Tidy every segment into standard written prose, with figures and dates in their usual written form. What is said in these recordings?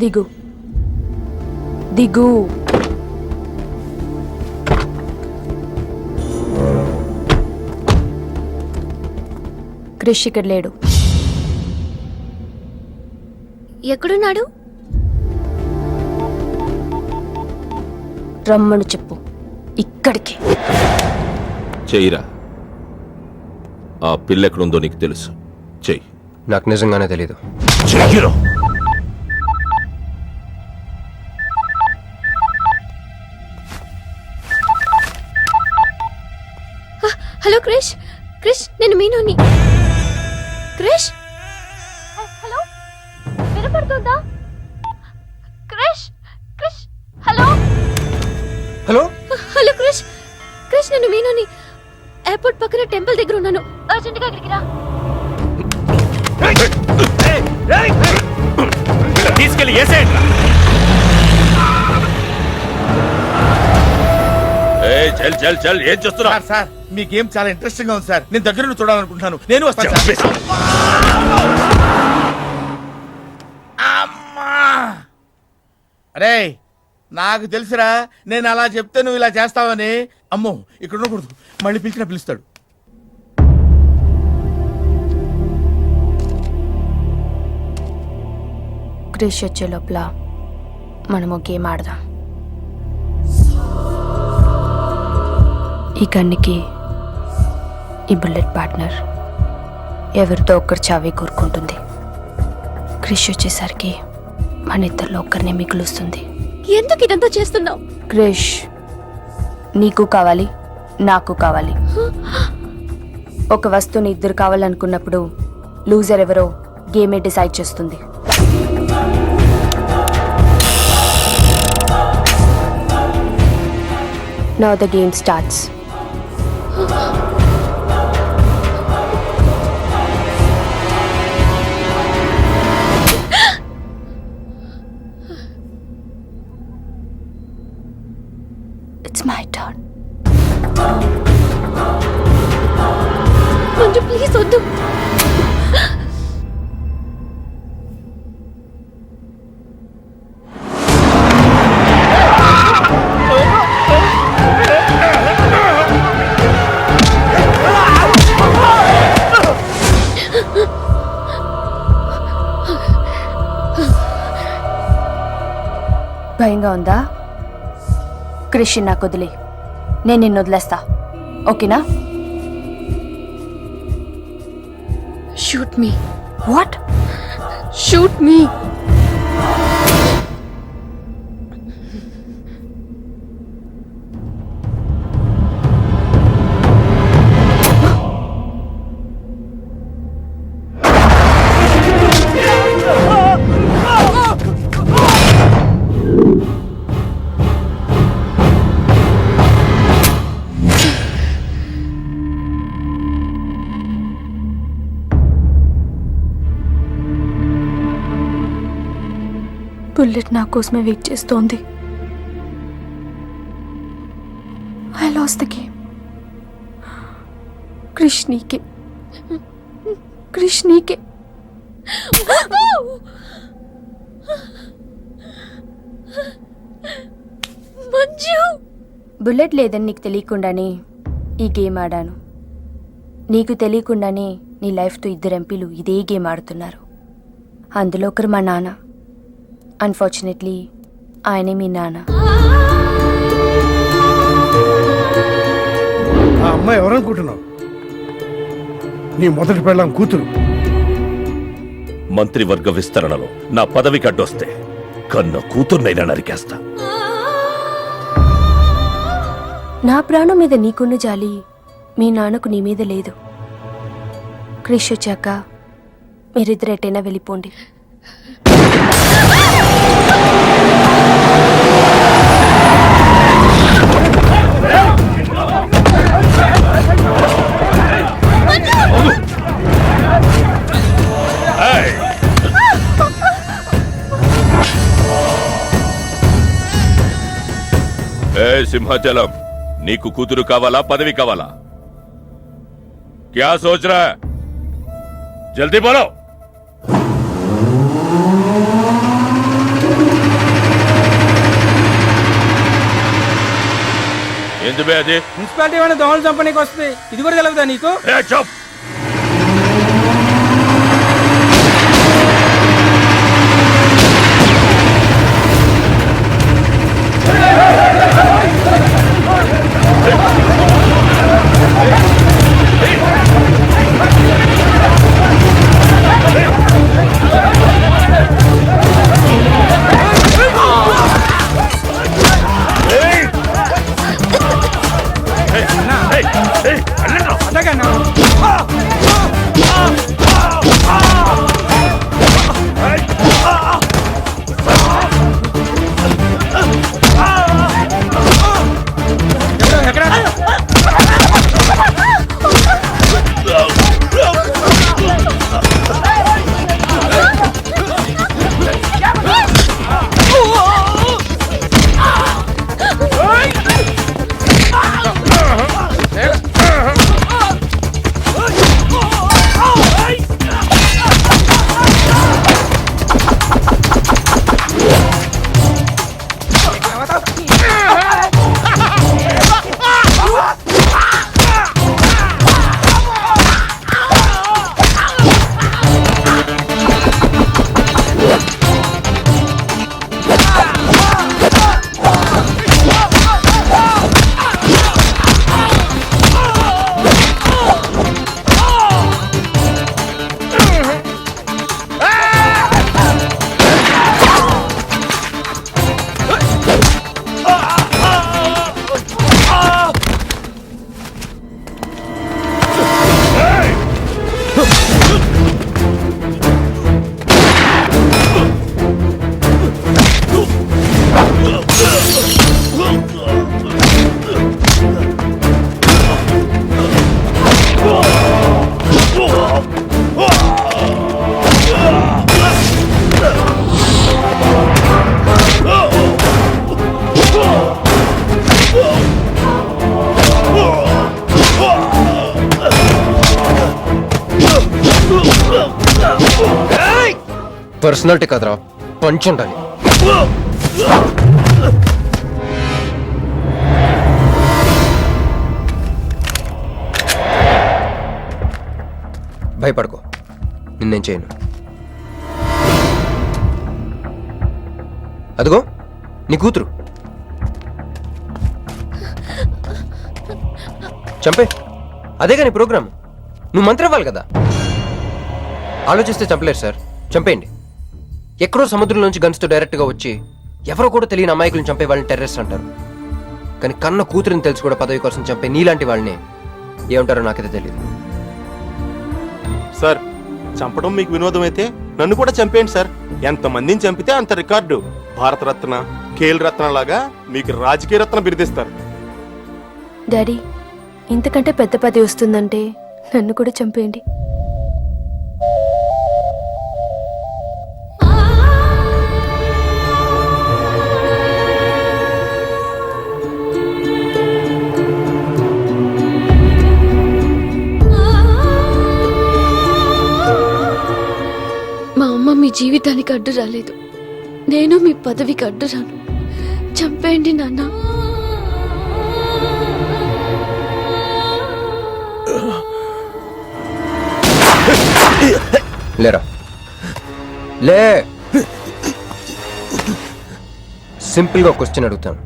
దిగు దిగు. క్రిష్ ఇక్కడ లేడు. ఎక్కడున్నాడు? రమ్మను చెప్పు ఇక్కడికి. చెయ్యిరా. ఆ పిల్ల ఎక్కడుందో నీకు తెలుసు. చెయ్యి. నాకు నిజంగానే తెలీదు. చెయ్యిరా. హలో క్రిష్, క్రిష్ నేను మీనుని. క్రిష్, హలో వినపడుతుందా? Krish, Krish, hello hello hello Krish, Krish నేను మీనుని. ఎయిర్పోర్ట్ పక్కన టెంపుల్ దగ్గర ఉన్నాను. అర్జెంట్ గా ఇక్కడికి రా. తీసుకెళ్ళి ఏసేయండి. చల్ చల్ చల్. ఏం చూస్తున్నా? సార్ మీ గేమ్ చాలా ఇంట్రెస్టింగ్ గా ఉంది సార్. నేను దగ్గర నుండి చూడాలనుకుంటున్నాను. నేను వస్తాను. అమ్మా అరే నాకు తెలుసురా, నేను అలా చెప్తే నువ్వు ఇలా చేస్తావని. అమ్మో ఇక్కడ ఉండకూడదు, మళ్ళీ పిలుస్తాడు. క్రిష్ వచ్చే లోపల మనము గేమ్ ఆడదాం. ఈ గన్నికి ఈ బుల్లెట్ పార్ట్నర్ ఎవరితో ఒక్కరు చావే కోరుకుంటుంది. క్రిష్ వచ్చేసరికి మన ఇద్దరిలో ఒక్కరినే మిగులుస్తుంది. ఎందుకు ఇదంతా చేస్తున్నావు? క్రిష్ నీకు కావాలి, నాకు కావాలి. ఒక వస్తువుని ఇద్దరు కావాలనుకున్నప్పుడు లూజర్ ఎవరో గేమే డిసైడ్ చేస్తుంది. Now the game starts. It's my turn. Manju please వద్దు. భయంగా ఉందా? క్రిష్ నాకు వదిలే, నేను నిన్ను వదిలేస్తా. ఓకేనా? Shoot me. What? Shoot me. Bullet నా కోసమే వెయిట్ చేస్తోంది. I lost the game. Krish నీకే, క్రిష్ నీకే. మంజు బుల్లెట్ లేదని నీకు తెలియకుండానే ఈ గేమ్ ఆడాను. నీకు తెలియకుండానే నీ లైఫ్తో ఇద్దరు ఎంపీలు ఇదే గేమ్ ఆడుతున్నారు. అందులో ఒకరు మా నాన్న. అన్ఫార్చునేట్లీ ఆయనే మీ నాన్న. ఆ అమ్మాయి ఎవరనుకుంటున్నావు? నీ మొదటి పెళ్ళాం కూతురు. మంత్రివర్గ విస్తరణలో నా పదవికి అడ్డొస్తే కన్న కూతుర్నైనా నరికేస్తా. నా ప్రాణం మీద నీకున్న జాలి మీ నాన్నకు నీ మీద లేదు. క్రిష్ వచ్చాక మీరిద్దరు ఎటైనా వెళ్ళిపోండి. సింహాచలం, నీకు కూతురు కావాలా, పదవి కావాలా? క్యా సోచ్ రా? జల్దీ బోలో. ఎందువే అది మున్సిపాలిటీ ఏమైనా దోమలు చంపనీకి వస్తుంది, ఇది కూడా తెలియదా నీకు? ఏ, చప్. అట్లాగన్నా ఎక్కడ పర్సనాలిటీ కదరా, పంచ్ ఉండాలి. భయపడుకో, నిన్నేం చేయను. అదిగో నీ కూతురు, చంపే. అదేగా నీ ప్రోగ్రామ్, నువ్వు మంత్రి అవ్వాలి కదా. ఆలోచిస్తే చంపలేరు సార్, చంపేయండి. ఎక్కడో సముద్రంలోంచి గన్స్తో డైరెక్ట్గా వచ్చి ఎవరో కూడా తెలియని అమాయకులను చంపే వాళ్ళని టెర్రరిస్ట్ అంటారు. కానీ కన్న కూతురిని తెలిసి కూడా పదవి కోసం చంపే నీలాంటి వాళ్ళని ఏమంటారో నాకైతే తెలియదు. సార్, చంపడం మీకు వినోదం అయితే నన్ను కూడా చంపేయండి సార్. ఎంతమందిని చంపితే అంత రికార్డు. భారతరత్న, ఖేల్ రత్న లాగా మీకు రాజకీయ రత్న బిరుదిస్తారు. డాడీ, ఇంతకంటే పెద్ద పదవి వస్తుందంటే నన్ను కూడా చంపేయండి. మా అమ్మ మీ జీవితానికి అడ్డు రాలేదు, నేను మీ పదవికి అడ్డు రాను. చంపేయండి నాన్న. లేరా, లే. సింపుల్గా క్వశ్చన్ అడుగుతాను,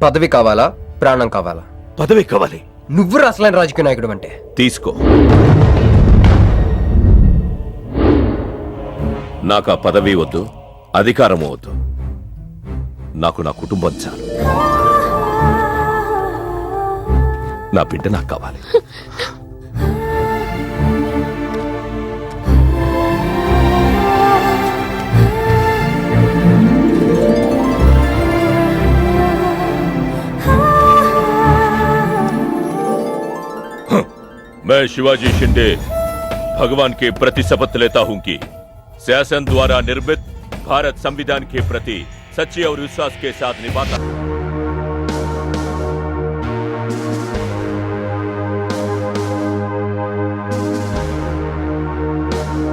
పదవి కావాలా ప్రాణం కావాలా? పదవి కావాలి. నువ్వు అసలైన రాజకీయ నాయకుడు అంటే తీసుకో. నాకు ఆ పదవి వద్దు, అధికారము వద్దు. నాకు నా కుటుంబం చాలు. నా బిడ్డ నాకు కావాలి. मैं शिवाजी शिंदे भगवान के प्रति शपथ लेता हूं कि शासन द्वारा निर्मित भारत संविधान के प्रति सच्चे और विश्वास के साथ निभाता